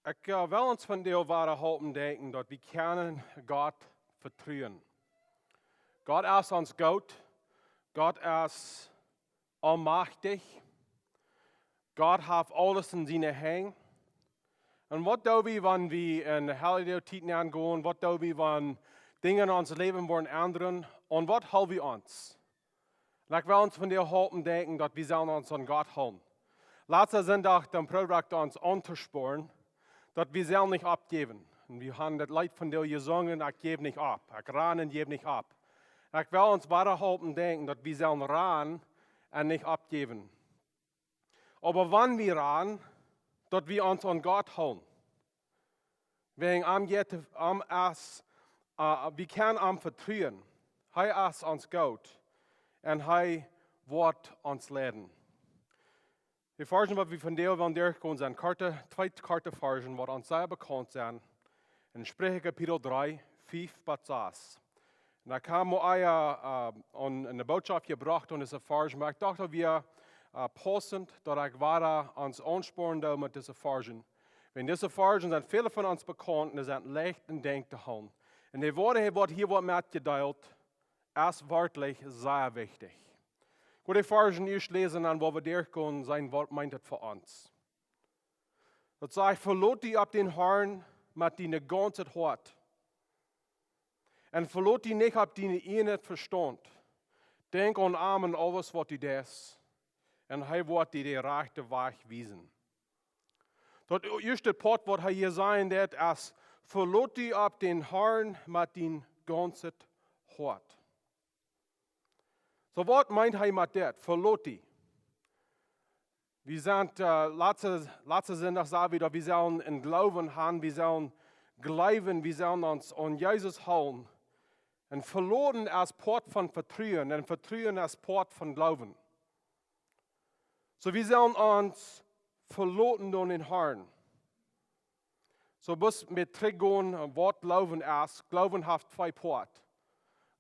Ik wil ons van deel waren helpen denken dat we kunnen Gott vertrouwen. Gott ist ons Gott. Gott ist allmächtig. Gott hat alles in seine Hände. Und was tun wir, wenn wir in die Heilige Zeit angehen? Was tun wir, wenn Dinge in unserem Leben wollen ändern? Und was halten wir uns? Ich will uns von dir helfen denken, dass wir uns an Gott halten. Letzter Sonntag, dann probiert uns anzusporen, dass wir sie nicht abgeben. Und wir haben das Lied von dir gesungen, ich gebe nicht ab. Ich ran und gebe nicht ab. Ich will uns weiter helfen denken, dass wir sie ran und nicht abgeben. Aber wenn wir ran, dass wir uns an Gott halten. Wir können am vertrauen. Er ist uns Gott. Und er wird uns leiden. Die Versen, die wir von dir wollen durchgehen, sind zwei Karten Versen, die uns sehr bekannt sind. In Sprüche Kapitel 3, 5 bis 6. Und da kam mir eine Botschaft gebracht und diese Versen. Aber ich dachte, wir passend, dass ich weiter uns ansporen mit diesen Versen. Wenn diese Versen sind viele von uns bekannt und sind leicht in Denk zu haben. Und die Worte, die hier mitgeteilt, ist wirklich sehr wichtig. Ich will die Versen erst lesen, und wo wir durchgehen, sein Wort meint es für uns. Das sagt, verlot die ab den Herrn mit deiner ganzen Hort. Und verlot die nicht ab deine einen Verstand. Denk an Amen alles, was du das. Und er wird dir die rechte Weg wiesen. Das erste Part, was er hier sagen wird, ist, verlot die ab den Herrn mit deiner ganzen Hort. So, was meint er mit das? Verlot die. Wir sind, letzte Sonntag sagen wir, wir sollen in Glauben haben, wir sollen glauben, wir sollen uns an Jesus halten. Und verloren als Port von Vertrauen, und Vertrauen als Port von Glauben. So, wir sollen uns verloren an den Herrn. So, bis wir zurückgehen, was Glauben ist. Glauben hat zwei Porte.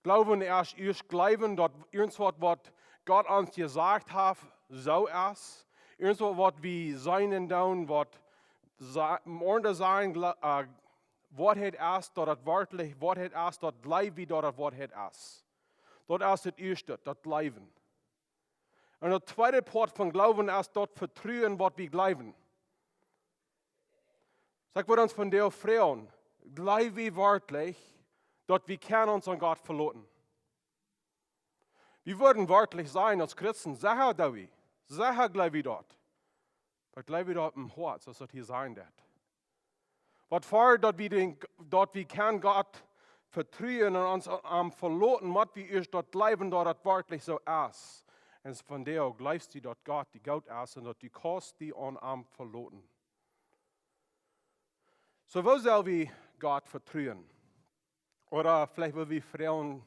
Glauben ist erst Glauben, dass irgendwas, was Gott uns gesagt hat, so ist. Irgendwas, was wir sein und tun, was morgen sein, was het ist, dass das wörtlich, was het ist, das bleibt wie das was het ist. Das ist das Erste, das Glauben. Und der zweite Part von Glauben ist das Vertrauen, was wir glauben. Sag wir uns von der Frauen, glauben wir wörtlich, dass wir können uns an Gott verlassen. Wir würden wörtlich sein als Christen, sicher da wir, sicher glauben wir dort. Aber glauben wir dort im Herz, dass das hier sein wird. Was vor, dass wir können Gott vertrauen und uns am verlassen, was wir erst dort glauben, dass das wörtlich so ist. Und von der glaubst du, dass Gott die Gott ist und dass die kannst die an am verlassen. So, wo soll wir Gott vertrauen? Oder vielleicht will wir fragen,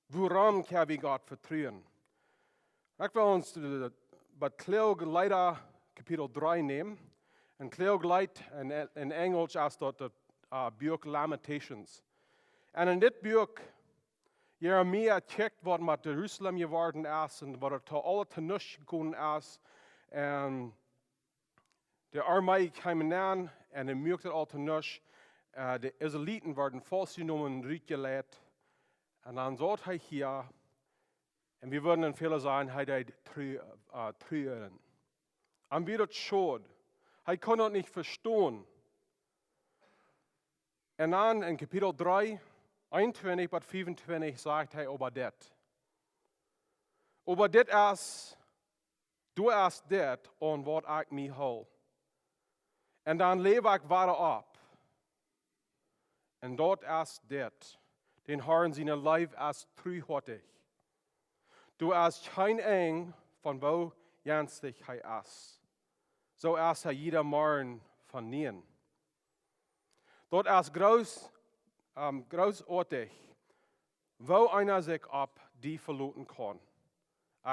woran können wir Gott vertrauen? Ich will uns bei Kleogleiter Kapitel 3 nehmen. Und Kleogleit in Englisch ist das Buch Lamentations. Und in dit Buch, Jeremia checkt, was mit Jerusalem geworden ist und was alle zu nichts gekommen ist. Und die Armee kam an und merkte all zu nichts. Die Israeliten werden festgenommen und rückgelegt. Und dann sagt er hier, und wir würden in viele sagen, er hat trüren. Und wir das schon. Er kann das nicht verstehen. Und dann in Kapitel 3, 21 bis 25 sagt er über das. Über das ist, du hast das und was ich mich hol. Und dann lebe ich weiter ab. Und dort ist das. Den Herrn seine Leib ist treuhärtig. Du hast kein Eng, von wo jenstig er ist. So ist er jeder Morgen von ihnen. Dort ist großartig, wo einer sich ab die verlassen kann.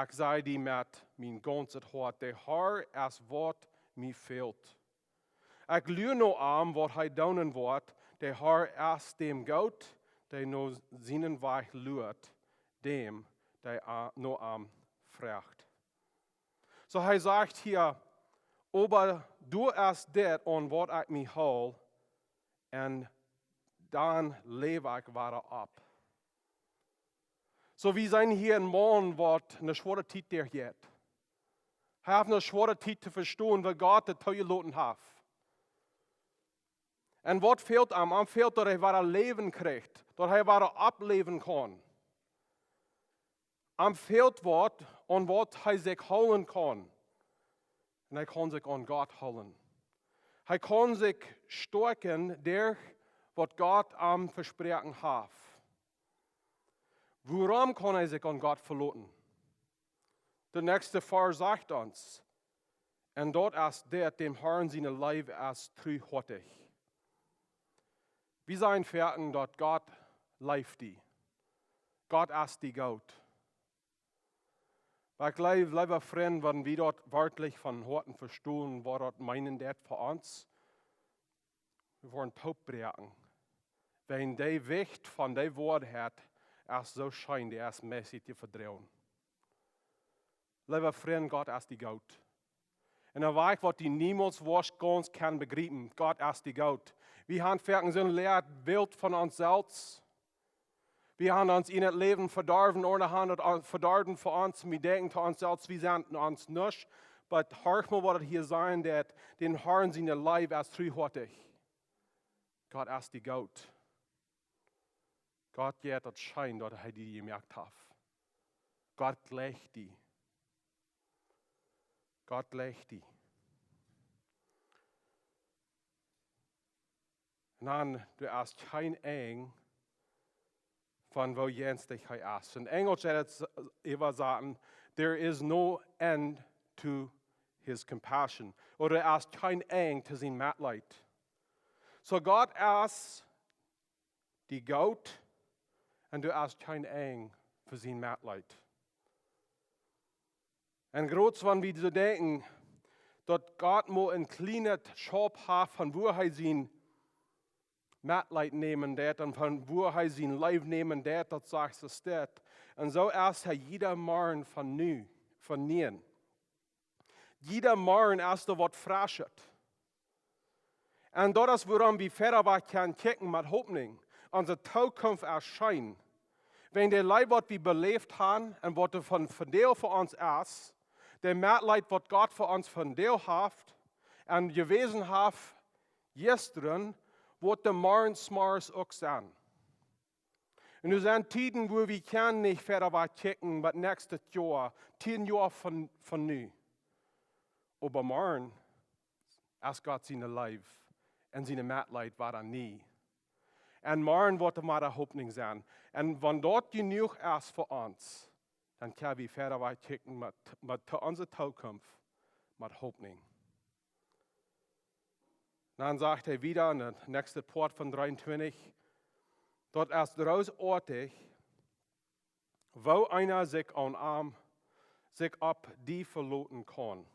Ich sei die mit mein ganzes Hart, der Herr ist, was mir fehlt. Ich lüge noch an, was er tun wird, der Herr ist dem Gott, der nur seinen Weg lügt, dem, der nur am fragt. So er sagt hier, Aber du erst det an wat ik mij hou, en dan leef ik weer op. So, wir zijn hier in Morgen, wat eine schwere Zeit der geht. Wir haben eine schwere Zeit zu verstehen, was Gott de toegelaten hat. En wat fehlt am? Am fehlt, dat hij weer leven krijgt. Dat hij weer opleven kan. Am fehlt wat, aan wat hij zich houden kan. En hij kan zich aan God houden. Hij kan zich sterken door wat God am verspreken heeft. Waarom kan hij zich aan God verlaten? De nächste Vers sagt uns, en dat is dat dem Herrn zijn lijf is truhottig. Wir zijn verten dat God leeft die. God is die Gott. Maar ik geloof, lieve vriend, wenn wir dort wörtlich von Horten verstehen, was dort meinen dat für uns, wir wollen taub breken. Wenn der Wicht von der Wort hat, ist so schein, der ist mäßig zu verdrehen. Lieve vriend, Gott ist die Gott. En een weg wat die niemals was ganz kan begrijpen. Gott ist die Gott. Wir haben verken zo'n leer beeld van onszelf. Wir haben uns in het leven verdorven, oder haben het verdorven voor ons. Wir denken zu onszelf, wir sind uns nicht. Aber hör mal, was hier sein, dat den Herrn seine Leib ist truhottig. Gott ist die Gott. Gott geht das Schein, dass er die gemerkt hat. Gott gleicht die. Gott gleicht die. En dan, du hast kein eng von wo Jens dich ist. In Englisch hat es immer sagen, there is no end to his compassion. Oder er ist kein eng zu sein Mitleid. So Gott ist die Gott und du hast kein eng für sein Mitleid. Und gerade wenn wir so denken, dass Gott mal ein kleines Schop hat, von wo er sein Mitleid nehmen wird und von wo er sein Leib nehmen wird, das sagt es dort. Und so ist er jeder Morgen von nie. Jeder Morgen ist er was Frisches. Und das ist, woran wir verder können kicken mit Hoffnung. Unsere Zukunft erscheint. Wenn der Leib, was wir belebt haben und was von der für uns ist, der Mitleid, was Gott für uns von der hat und gewesen hat, gestern, wird der Morgen smars auch sein. Und es sind Zeiten, wo wir können nicht verder kicken mit nächstes Jahr, 10 Jahre von nu. Aber morgen ist Gott seine Leib und seine Mitleid war er nie. Und morgen wird er mal der Hoffnung sein. Und wenn dort genug ist für uns, dann können wir verder kicken mit unserer Zukunft, mit Hoffnung. Dann sagt er wieder in der nächsten Port von 23, dort ist großartig, wo einer sich an Arm, sich ab die verloten kann.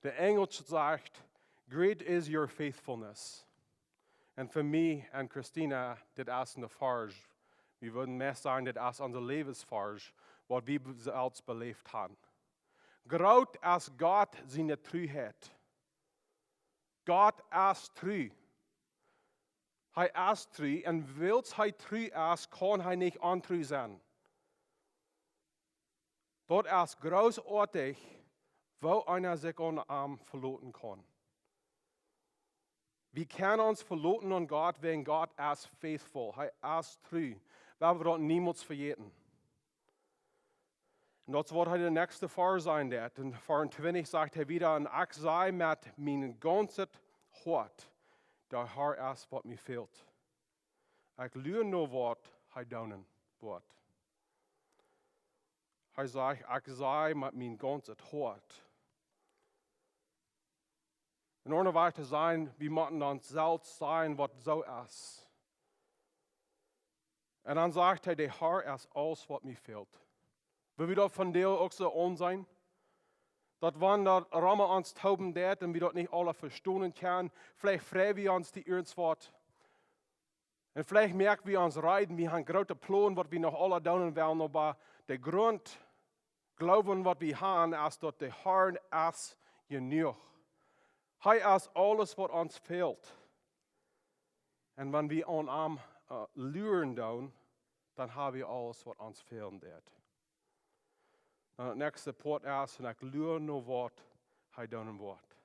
Der Engel sagt, great is your faithfulness. Und für mich und Christina, das ist eine Farge. Wir würden mehr sagen, das ist unsere Lebensfarge, was wir selbst belebt haben. Groß ist Gott seine Treuheit. Gott ist treu. Er ist treu und weil er treu ist, kann er nicht untreu sein. Dort ist großartig, wo einer sich an den Arm verloten kann. Wir können uns verloten an Gott, wenn Gott ist faithful. Er ist treu. Wir dort niemals vergeten. Und das wird heute der nächste Vers sein. In Vers 20 sagt er wieder, und ich sei mit meinem ganzen Hort, der Herr ist, was mir fehlt. Ich lüge nur, was er tun wird. Er sagt, ich sei mit meinem ganzen Hort. In order weiter sein, wir müssen uns selbst sein, was so ist. Und dann sagt er, der Herr ist alles, was mir fehlt. Will wir dort von dir auch so on sein? Dat wann dat Ramme uns tauben dat und wir dort nicht alle verstehen können, vielleicht fragen wir uns die Ernstwort. Und vielleicht merken wir uns reiten, wir haben große Pläne, was wir noch alle tun wollen, aber der Grund, Glauben, was wir haben, ist, dass der Herr ist genug. Hij is alles wat ons fehlt. En wenn wir an am luren doen, dann haben wir alles wat ons fehlen wird. Dan het nächste punt is, en ik luur nog wat hij doen wordt.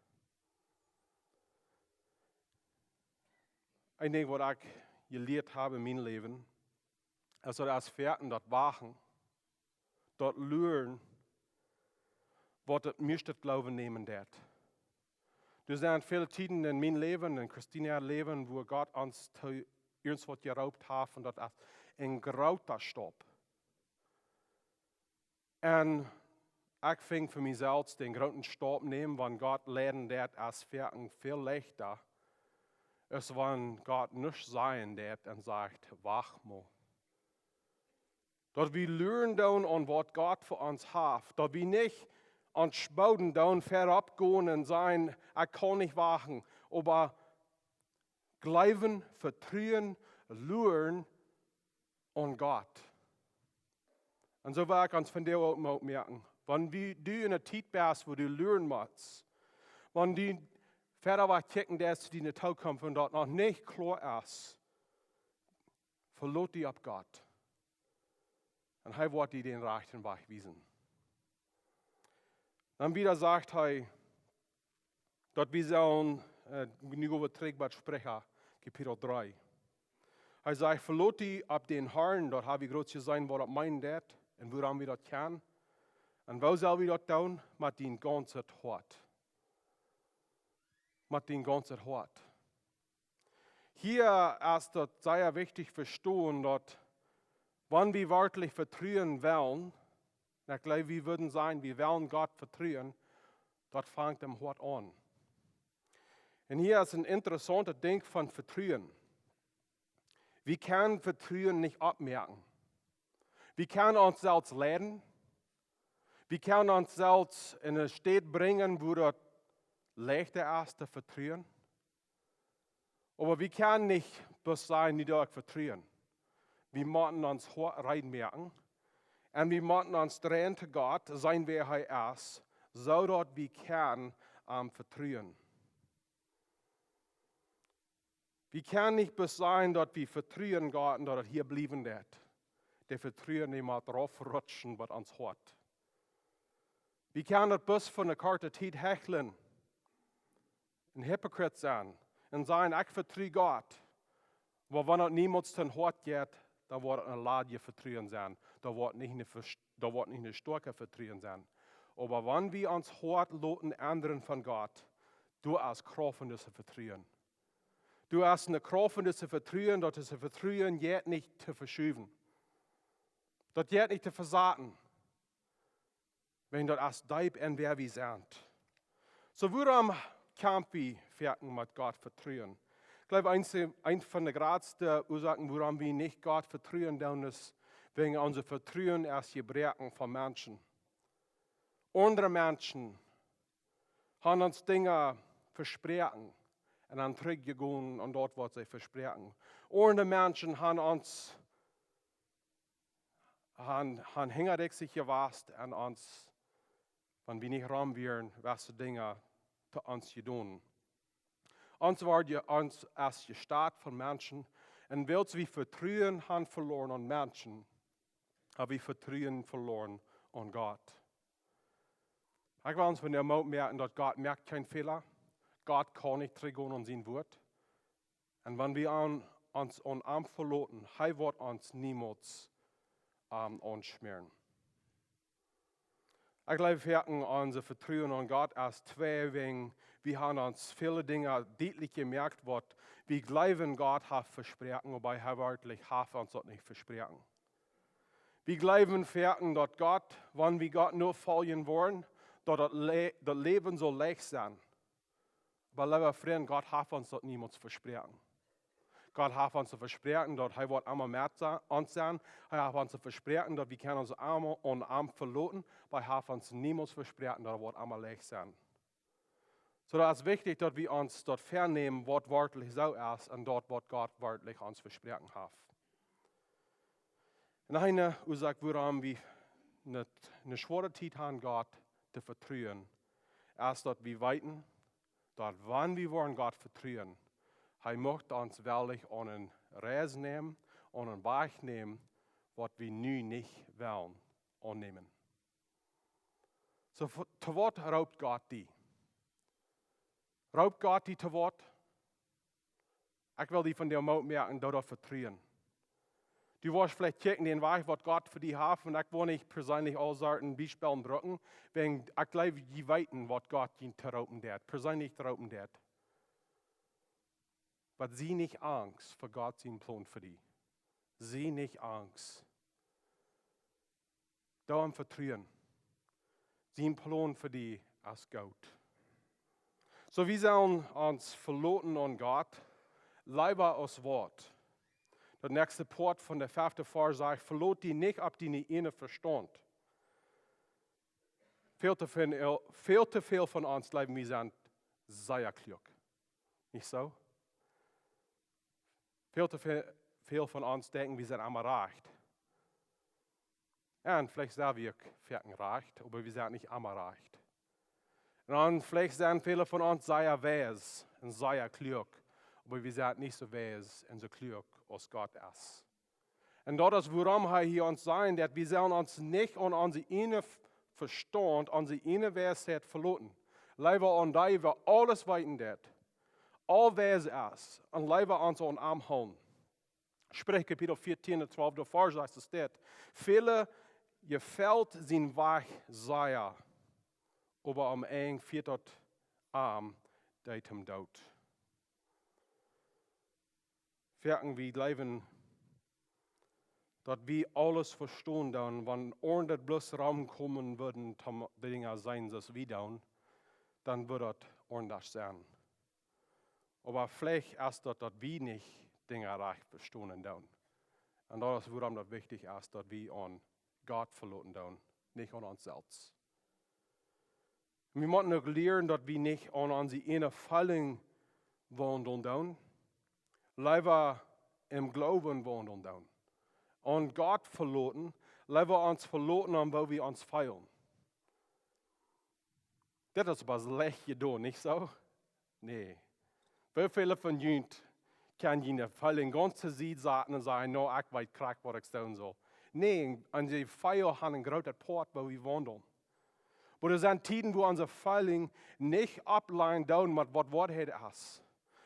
Een ding wat ik geleerd heb in mijn leven, is dat als verten dat wagen, dat luren, wat het meeste geloven nemen deed. Er zijn veel tijden in mijn leven, in Christina's leven, waar God ons iets wat geraubt heeft, en dat is een grote stap. En ik vind voor mezelf den groten stap nemen, wanneer God leren deed als verten veel leichter, als wanneer God niets zijn deed en zegt, wacht maar. Dat we leren doen aan wat God voor ons heeft. Dat we niet ons bouden doen, verop gaan en zeggen, ik kan niet wachten. Maar geloven, vertrouwen, leren aan God. En zo wil ik ons vandaag ook opmerken. Wanneer du in een tijd bent waar du leren moet, wanneer du verder wat kijken dat die in de toekomst en dat nog niet klaar is, verlaat die op God. En hij wordt die den rechten weg wijzen. Dan wieder sagt hij, dat we zullen, nu over terug spreken, kapitel 3. Hij zegt, verlaat die op den Herrn, dat heb ik groot gezien wat op mijn deed, en waarom we dat kunnen. En waar zullen we dat doen? Met den ganzen hart. Met den ganzen hart. Hier ist das sehr wichtig verstehen, dass wenn wir wirklich vertrauen wollen, ich glaube, wir würden sagen, wir wollen Gott vertrauen, das fängt im Hart an. Und hier ist ein interessanter Ding von Vertrauen. Wir können Vertrauen nicht abmerken. Wir können uns selbst lernen. Wir können uns selbst in eine Stadt bringen, wo das leichter ist zu vertrauen. Aber wir können nicht bloß sein, die durch vertrauen. Wir müssen uns hart reinmerken. Und wir müssen uns drehen zu Gott, sein wer er ist, so dass wir können vertrauen. Wir können nicht bloß sein, dass wir vertrauen Gott und dass er hier bleiben wird. Der Vertrauen nicht mal drauf rutschen, was uns hat. Wir können das bloß von der Karte Zeit hecheln, ein Hypocrite sein und sagen, ich vertraue Gott. Aber wenn es niemals zu Hort geht, dann wird es ein Ladje Vertrauen sein. Da wird nicht eine starke Vertrauen sein. Aber wenn wir uns hart lassen ändern von Gott, du hast Kraft in diesem Vertrauen. Du hast eine Kraft in diesem Vertrauen, dass dieses Vertrauen jetzt nicht zu verschieben. Das jetzt nicht zu versagen. Wenn das als Deib und wer wir sind. So warum kämpfen wir fertig mit Gott vertrauen? Ich glaube, eins von den größten Ursachen, warum wir nicht Gott vertrauen, ist wegen unser Vertrauen erst gebrochen von Menschen. Andere Menschen haben uns Dinge versprochen und dann zurückgegangen und dort, was sie versprechen. Andere Menschen haben uns hinterrücks gewasst und uns, wenn wir nicht ran wären, was Dinge zu uns getan. Uns war uns als Staat von Menschen, und weil wir Vertrauen haben verloren an Menschen, haben wir Vertrauen verloren an Gott. Ich will uns von der Mut merken, dass Gott merkt keinen Fehler. Gott kann nicht zurückgehen an sein Wort. Und wenn wir uns an ihm verlassen, er wird uns niemals anschmieren. Ich glaube, wir haben unser Vertrauen an Gott als zwei wegen. Wir haben uns viele Dinge deutlich gemerkt, was wir glauben, Gott hat versprochen, aber er wirklich hat uns das nicht versprochen. Wir glauben, dass Gott, wenn wir Gott nur folgen wollen, dass das Leben so leicht sein. Aber lieber Freund, Gott hat uns das niemals versprochen. Gott hat uns versprochen, dass er wird einmal mehr uns sein. Er hat uns versprochen, dass wir uns einmal an Arm verloten, aber er hat uns niemals versprochen, dass er wird einmal leicht sein. So das ist wichtig, dass wir uns dort vernehmen, was wörtlich so ist und dort, was Gott wörtlich uns versprochen hat. Und eine Ursache, warum wir eine schwere Zeit haben, Gott zu vertrauen, ist, dass wir weiten, dass wann wir wollen Gott vertrauen, er möchte uns wirklich an einen Reis nehmen, an einen Weg nehmen, was wir nu nicht wollen annehmen. So, zu was raubt Gott die? Raubt Gott die zu was? Ich will die von dir Mut merken, dort vertrauen. Du wirst vielleicht checken den Weg, was Gott für die hat, und ich will nicht persönlich all sorten Beispiele drücken, wegen ich glaube, die weiten, was Gott ihnen zu rauben hat, persönlich zu rauben hat. Aber sie nicht Angst vor Gott seinen Plan für die. Sie nicht Angst. Darum vertrauen. Sein Plan für die als Gott. So wir sollen uns verloten an Gott, lieber aus Wort. Der nächste Port von der 5. Vers sagt, verlot die nicht, ob die nicht ihnen verstand. Viel zu viel von uns leben wir sind sehr klug. Nicht so? Viel zu viel von uns denken, wir sind einmal reich. Und vielleicht sind wir reich, aber wir sind nicht einmal reich. Und vielleicht sind viele von uns sehr weise und sehr klug, aber wir sind nicht so weise und so klug, als Gott ist. Und das ist, warum er hier uns sagt, dass wir sollen uns nicht an unsere inneren Verstand, unsere innere Weisheit verloten. Lieber an die, wir alles weiten das, all weise ist, und lieber uns an Arm holen. Sprich Kapitel 14, 12, der Vers heißt es dort. Viele gefällt sein Weg sehr, aber am Ende führt das Arm, der zum Tod. Merken wir leben, dass wir alles verstehen, dann, wenn ordentlich bloß Raum kommen würden, die Dinge sein, dass wir dann wird das ordentlich sein. Aber vielleicht ist das, dass wir nicht Dinge recht verstehen dann. Und das ist, warum das wichtig ist, dass wir an Gott verloten dann, nicht an uns selbst. Wir müssen auch lernen, dass wir nicht an unsere innere Fallen wandeln dann. Lieber im Glauben wandeln dann. An Gott verloten, lieber uns verloten, an wo wir uns feilen. Das ist aber schlecht getan, nicht so? Nee. Wie viele von uns können ihnen fallen, ganz zu sie sagen und sagen, no, ich weiß krack, was ich tun soll. Nee, unsere Feier haben einen großen Port, wo wir wandeln. Aber es sind Zeiten, wo unsere Fallen nicht ableinen, mit was Wahrheit ist.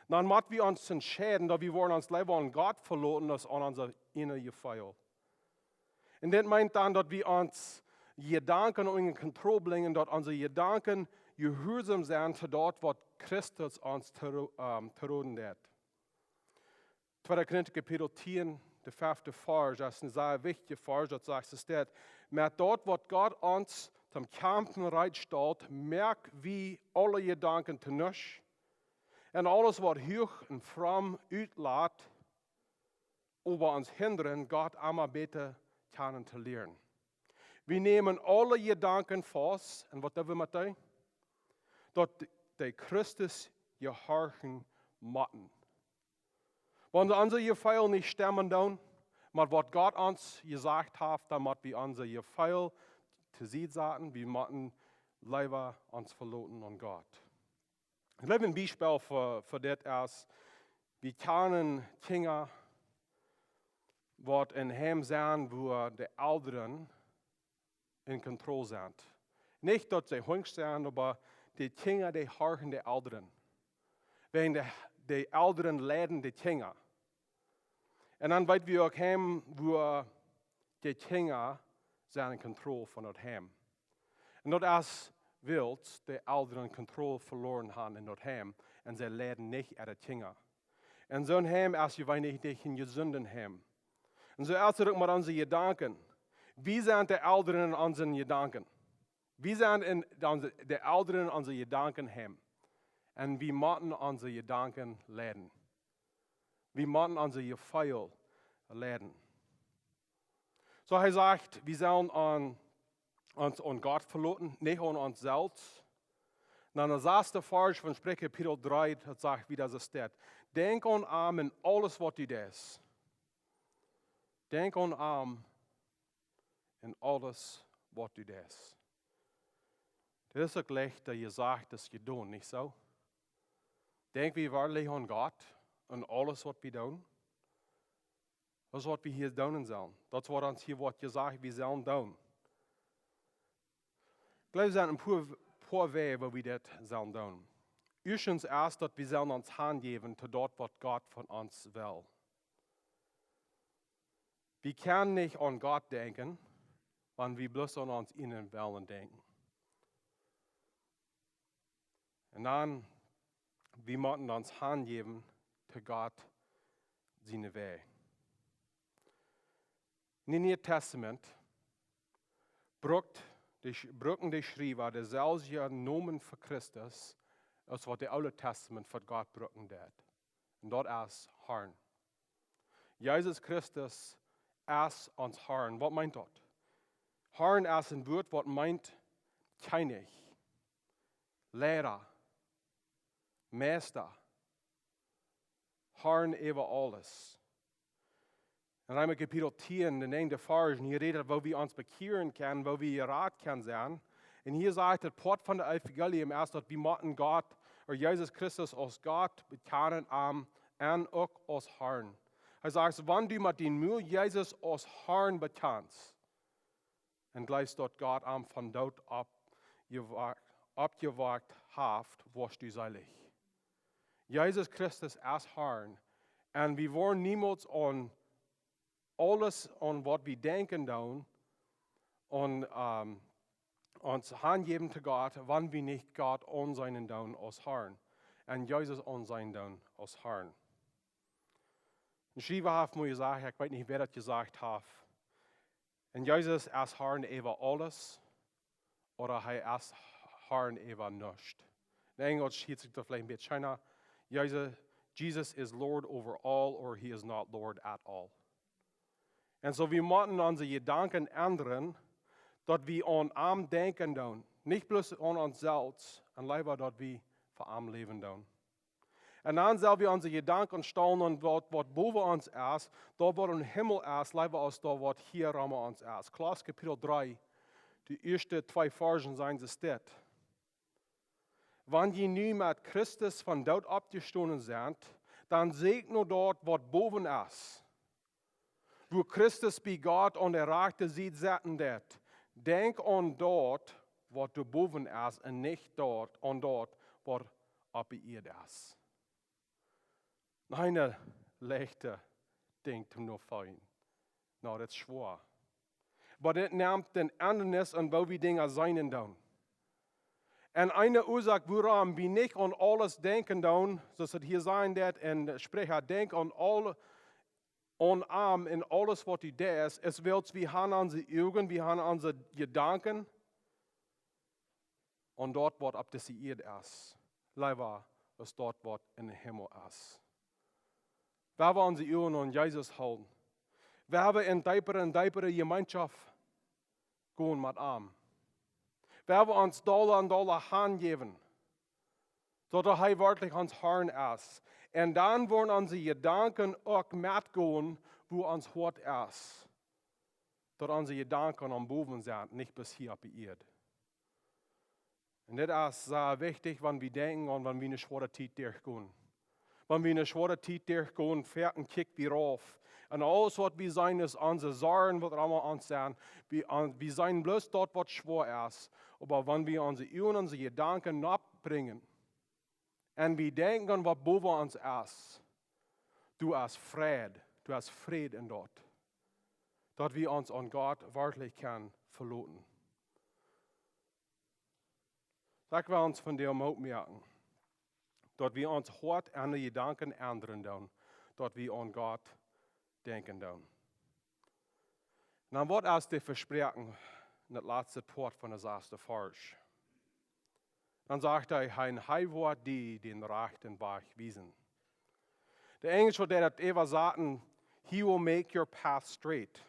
Dann müssen wir uns entscheiden, dass wir uns lieber an Gott verloten, als an unser inneres Feier. Und das meint dann, dass wir uns Gedanken in Kontrolle bringen, dass unsere Gedanken gehorsam sind zu dort, was Christus uns zu reden hat. 2. Korinther Kapitel 10, der 5. Vers, das ist ein sehr wichtiger Vers, das sagt es dort. Mit dort, was Gott uns zum Kämpfen bereitstellt, merkt wie alle Gedanken zu nichts. Und alles, was hoch und fromm uitlaat, über uns hindern, Gott einmal besser kennen zu lernen. Wir nehmen alle Gedanken fast, und was tun wir mit denen? Dass die Christus gehorchen müssen. Wenn unsere Gefehl nicht stimmen, dann, mit was Gott uns gesagt hat, dann müssen wir unsere Gefehl zu sie sagen, wir müssen lieber uns verloten an Gott. Ich lebe ein Beispiel für das ist, wir kennen Kinder, die in Heim sind, wo die Eltern in Kontrolle sind. Nicht, dass sie hungrig sind, aber die Kinder, die horchen die Eltern. Wenn die Eltern leiden die Kinder. Und dann weit wir auch heim, wo die Kinder sind in Kontrolle von das Heim. Und das ist, die Eltern Kontrolle verloren haben in das Heim. Und sie leiden nicht an die Kinder. Und so ein Heim ist gewöhnlich nicht ein gesunden Heim. Und so ausdrücken wir unsere Gedanken. Wie sind die Eltern in unseren Gedanken? Wie sind die Eltern in unseren Gedanken haben? Und wie müssen unsere Gedanken leiden? Wie müssen unsere Gefühle leiden? So er sagt, wir sollen uns an Gott verloten, nicht an uns selbst. Dann der erste Vers von Sprüche Kapitel 3, das sagt, wie das steht. Denk an Arm in alles, was du tust. Denk an Arm in alles, was du tust. Das ist gleich, dass ihr sagt, das ist getan, nicht so? Denk we waarlijk aan Gott en alles wat we doen? Dat is wat we hier doen zullen. Dat is wat ons hier wordt gezegd, we zullen doen. Ik geloof, er zijn een paar wegen waar we dit zullen doen. Eerstens eerst, dat we zullen ons hand geven tot dat wat Gott van ons wil. We kunnen niet aan Gott denken, wanneer we bloß aan ons innen willen denken. En dan, we moeten ons hand geven tot Gott zijn weg. In het Nieuwe Testament brukken de schrijver dezelfde nomen voor Christus als wat het Oude Testament voor God brukken deed. En dat is Herrn. Jezus Christus is ons Herrn. Wat meint dat? Herrn is een woord wat meint König, Lehrer, Meester, Herrn over alles. En dan kapitel 10, de 9e vers, hier redet, waar we ons bekeren kunnen, waar we raad kunnen zijn. En hier zegt het port van de evangelium erst, dat we moeten Gott, of Jezus Christus als Gott bekennen en ook als Herrn. Hij zegt, wanneer du met den mond Jezus als Herrn bekennst, en gleich dat Gott van dood opgewakt heeft, wirst du selig. Jezus Christus is Herrn. En we worden niemals aan alles aan wat we denken doen, ons handgeven te Gott, wanneer we niet Gott aan zijn doen als Herrn. En Jezus aan zijn doen als Herrn. Een schrijver heeft mij gezegd, ik weet niet wer dat gezegd heeft. En Jezus is Herrn over alles, oder hij is Herrn over niets. In Engels schiet zich dat vielleicht een beetje schijner. Jesus is Lord over all, or he is not Lord at all. En zo we moeten onze gedanken ändern, dat we aan hem denken doen. Niet bloß aan onszelf, en liever dat we voor hem leven doen. En dan zullen we onze gedanken stellen aan wat boven ons is, dat wat in de hemel is, liever als dat wat hier aan ons is. Klaas kapitel 3, de eerste 2 versen zijn ze dit. Wanneer je nu met Christus van dood opgestaan bent, dan ziet nu dat wat boven is. Wo Christus bij God aan de rechterzijde zitten deed. Denk aan dat wat er boven is en niet aan dat wat op de aarde is. Een lichte ding te nog fijn. Nou, dat is zwaar. Maar dit neemt den andernis aan waar we dingen zijn en doen. En eine oorzaak waarom we niet aan alles denken doen, zoals het hier zijn dat en spreekt, denk aan alle. Aan in alles wat u deed, is wilt we gaan onze ogen, we gaan onze gedanken aan dat wat op deze aarde is. Liever als dat wat in de hemel is. We hebben onze ogen aan Jezus houden. We hebben in diepere gemeenschap gaan met hem. We hebben ons dollar en dollar gegeven, zodat hij werkelijk ons Herrn is. En dan worden onze gedanken ook metgaan, wo ons hart is. Dat onze gedanken aan boven zijn, niet bis hier op de aarde. En dit is sehr wichtig, wanneer we denken aan wanneer we een zware tijd doorgaan. Wanneer we een zware tijd doorgaan, verken kijken we rauf. En alles wat we zijn, is onze zorgen, wat er allemaal aan zijn. We zijn bloos dat wat zwaar is. Maar wanneer we onze ogen, onze gedanken opbrengen, en we denken aan wat boven ons is. Du hast vrede in dat. Dat we ons aan God werkelijk kan verloten. Dat wil ons van dem opmerken. Dat we ons hart en de gedanken ändern doen. Dat we aan God denken doen. Nou, wat is de verspreken in het laatste poort van de 6e vers? Dan zegt hij wordt die den rechten weg wijzen. De Engels wordt dat even zeggen, he will make your path straight.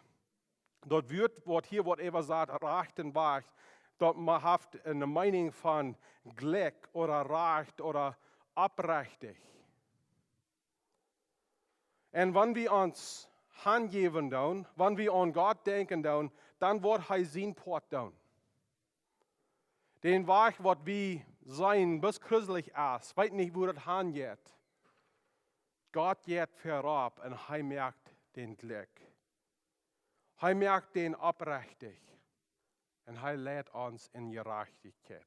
Dat woord wat hier wordt even zegt, rechten weg, dat man heeft een mening van gelijk, oder recht, oder oprechtig. En wanneer we ons handgeven doen, wanneer we aan God denken doen, dan wordt hij zijn poort doen. Den weg wat we sein, bis gruselig ist, weiß nicht, wo das hingeht. Gott geht vorab und er merkt den Glück. Er merkt den aufrichtig und er lädt uns in Gerechtigkeit.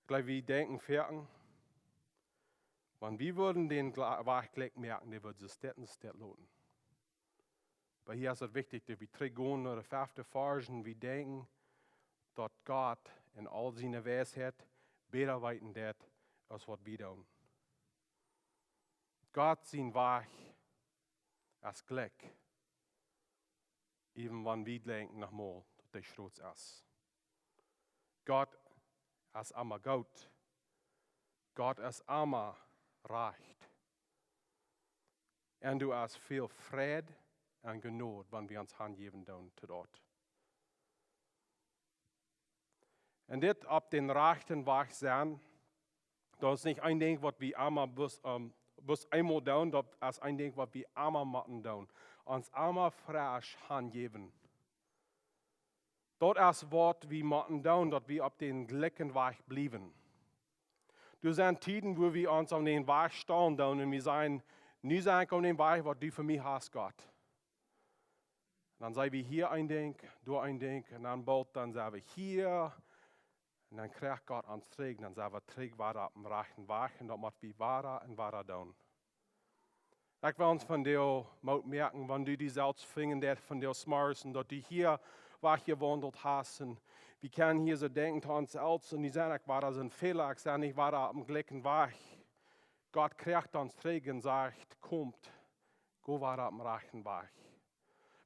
Gleich wie denken fertig, wenn wir würden den Glück merken, der würde sich das lohnen. Aber hier ist es wichtig, dass wir trägen oder fünfte Forschen, wir denken, dass Gott in all seiner Weisheit besser weiten wird, als was wir tun. Gott sein Weg ist Glück, even wenn wir denken nochmal, dass der Schutz ist. Gott ist immer gut. Gott ist immer recht. Und du hast viel Friede und Genot, wenn wir uns hingeben zu dort. Und das ab den rechten Weg sein, das ist nicht ein Ding, was wir einmal bis einmal tun, das ist ein Ding, was wir einmal machen tun. Uns einmal frisch hingeben. Das ist was wir machen tun, dass wir auf den gleichen Weg bleiben. Du sind Zeiten, wo wir uns auf den Weg stehen und wir sagen, nie sagen auf den Weg, was du für mich hast, Gott. Und dann sagen wir hier ein Ding, du ein Ding, und dann bald dann sagen wir hier, und dann kriegt Gott uns trägt, dann sagen wir, träg weiter auf dem rechten Weg, und das macht wir weiter und weiter tun. Ich will uns von dir merken, wenn du die selbst finden, von dir smarten, dass du hier weggewandelt hast, und wir können hier so denken zu uns selbst, und die sagen, ich war da so ein Fehler, ich sage, ich war da auf dem gleichen Weg. Gott kriegt uns trägt und sagt, kommt, go weiter auf dem rechten Weg.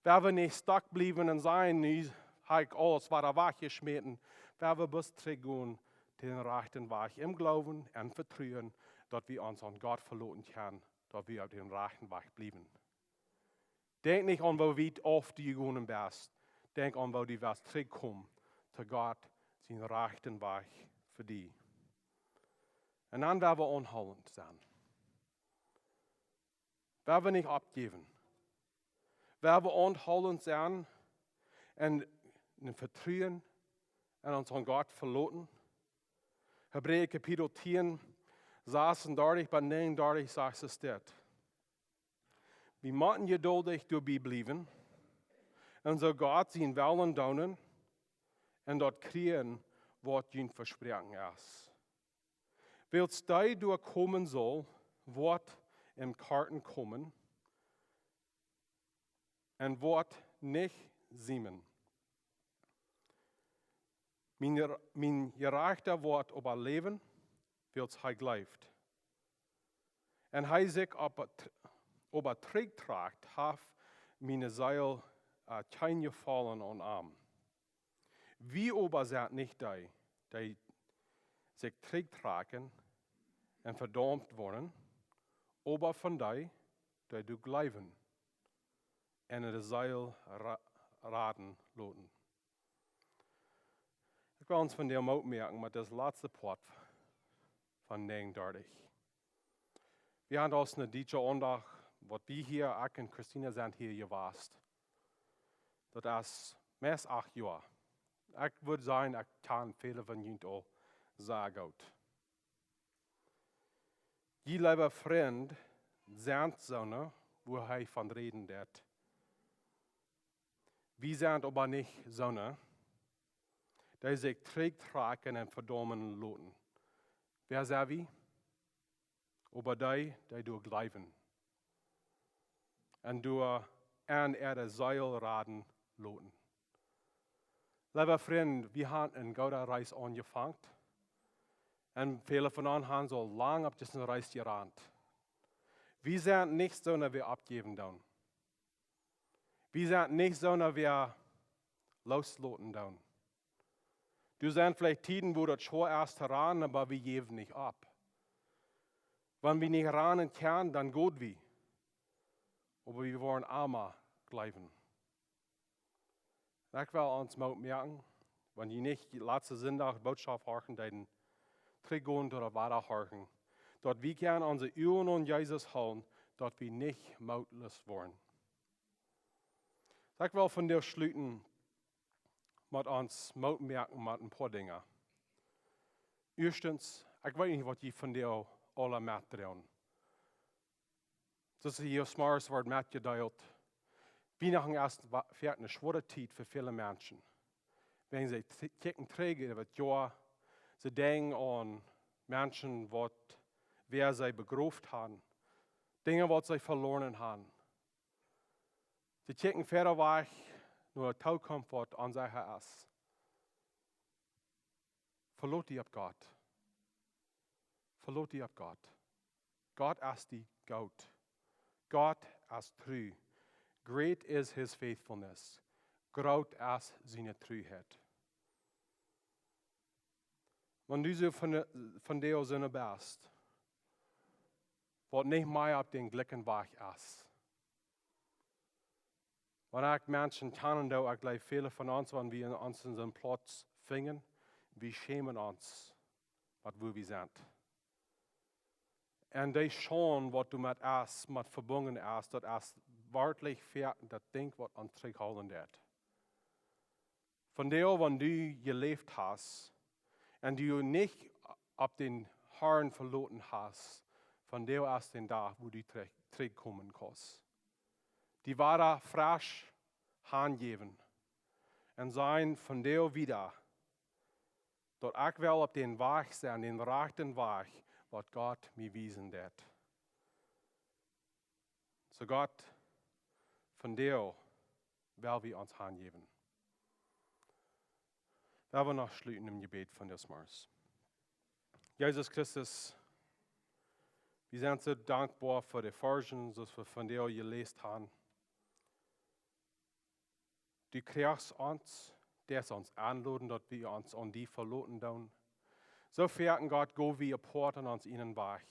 Wenn wir nicht stuck bleiben und sein, ich alles weiter weggeschmissen, werden wir bis trägen den rechten Weg im Glauben und Vertrauen, dass wir uns an Gott verloren können, dass wir auf dem rechten Weg bleiben. Denk nicht an, wo weit oft du gegangen bist. Denk an, wo du wirst zurückkommen zu Gott, seinen rechten Weg für dich. Und dann werden wir unholend sein. Werden wir nicht abgeben. Werden wir unholend sein und in Vertrauen und uns an Gott verloren. Hebräer Kapitel 10, 36 bis 39 sagt es dort. Wir müssen geduldig dabei bleiben und so Gott sein Willen tun und dort kriegen, was ihn versprechen ist. Willst du durchkommen soll, wird im Karten kommen und wird nicht siemen. Mein gerechter wird überleben, wills er gleift. Und hij sich überträgt, hat meine Seil kein Gefallen an Arm. Wie aber sind nicht die sich tragen und verdammt worden, aber von die du gleiben und in de Seil raden loten. Ich will uns von dem aufmerken, mit das letzte Part von 39. Wir haben uns eine deutsche Andacht, was wir hier, ich und Christina sind hier gewasst. Das ist mehr als 8 Jahre. Ich würde sagen, ich kann viele von Ihnen auch sehr gut. Die liebe Freund sind so, wo er von reden wird. Wir sind aber nicht so, die sich tragen und verdammen loten. Wer sind wir? Aber die durch Glauben. Und durch an der Seilraden loten. Liebe Freunde, wir haben eine gute Reise angefangen. Und viele von uns haben so lange auf diese Reise gerannt. Wir sind nicht so, dass wir abgeben tun. Wir sind nicht so, dass wir losloten tun. Du sind vielleicht Tiden, wo das schon erst heran, aber wir geben nicht ab. Wenn wir nicht ranen können, dann gut wie. Aber wir wollen immer bleiben. Ich will uns mal merken, wenn die nicht die letzte Sonntag Botschaft hören, dann trägen oder weiter hören, dass wir können unsere Ohren und Jesus halten, dass wir nicht mutlos werden. Ich will von dir schließen met ons moet merken met een paar dingen. Eerstens, ik weet niet wat je van jou alle met doen. Dat is hier smars wordt met gedeeld. Weihnachten ist eine schwere Zeit für viele Menschen. Wenn sie kijken terug über das Jahr, sie denken an Menschen, wer sie begraft haben, Dinge, was sie verloren haben. Sie kijken verder weg, nur die Zukunft, was an sich ist. Verlaat die op Gott. Verlaat die op Gott. Gott ist die Gott. Gott ist true. Great is his faithfulness. Groot is seine Treuheit. Wenn du so von der Sinne bist, wat nicht mehr auf den Glicken Weg ist. Wenn ich Menschen kennen, da ich glaube, viele von uns, wenn wir uns in unseren Platz finden, wir schämen uns, was wir sind. Und die schauen, was du mit uns, mit verbunden ist, das ist wirklich fährt, das Ding, was uns zurückhalten wird. Von der, wenn du gelebt hast, und du nicht auf den Herrn verloren hast, von der ist den da, wo du zurückkommen kannst. Die Ware frisch hingeben und sein von der wieder, dort ich will auf den Weg sein, den rechten Weg, was Gott mir wiesen wird. So Gott, von der will wir uns hingeben. Wir wollen noch schließen im Gebet von des Mars. Jesus Christus, wir sind so dankbar für die Forschung, die wir von dir gelesen haben. Du kriegst uns, der uns anladen, dass wir uns an die verloren tun. So verehrten Gott, go wie Porten uns ihnen Weg.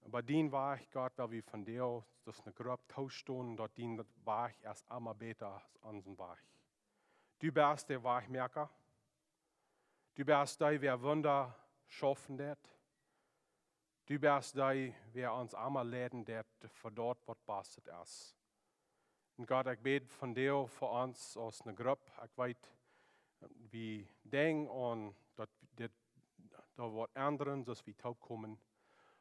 Aber den Weg, Gott, weil wir von dir, das eine grobe Tauschstunde, dort den Weg erst einmal besser als unseren Weg. Du bist der Wegmerker. Du bist der, wer Wunder schaffen wird. Du bist der, wer uns einmal leiden wird, für dort, was bastet ist. Und Gott, ich bete von dir für uns aus einer Gruppe. Ich weiß, wir denken an, dass da wird anderen, dass wir taub kommen.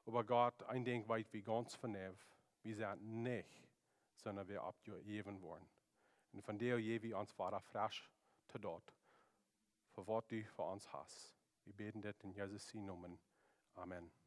Aber Gott, ein Ding weiß wir ganz vernehm. Wir sind nicht, sondern wir abgegeben worden. Und von dir geben wir uns Vater frisch zu dort, für was du für uns hast. Wir beten das in Jesus' Namen. Amen.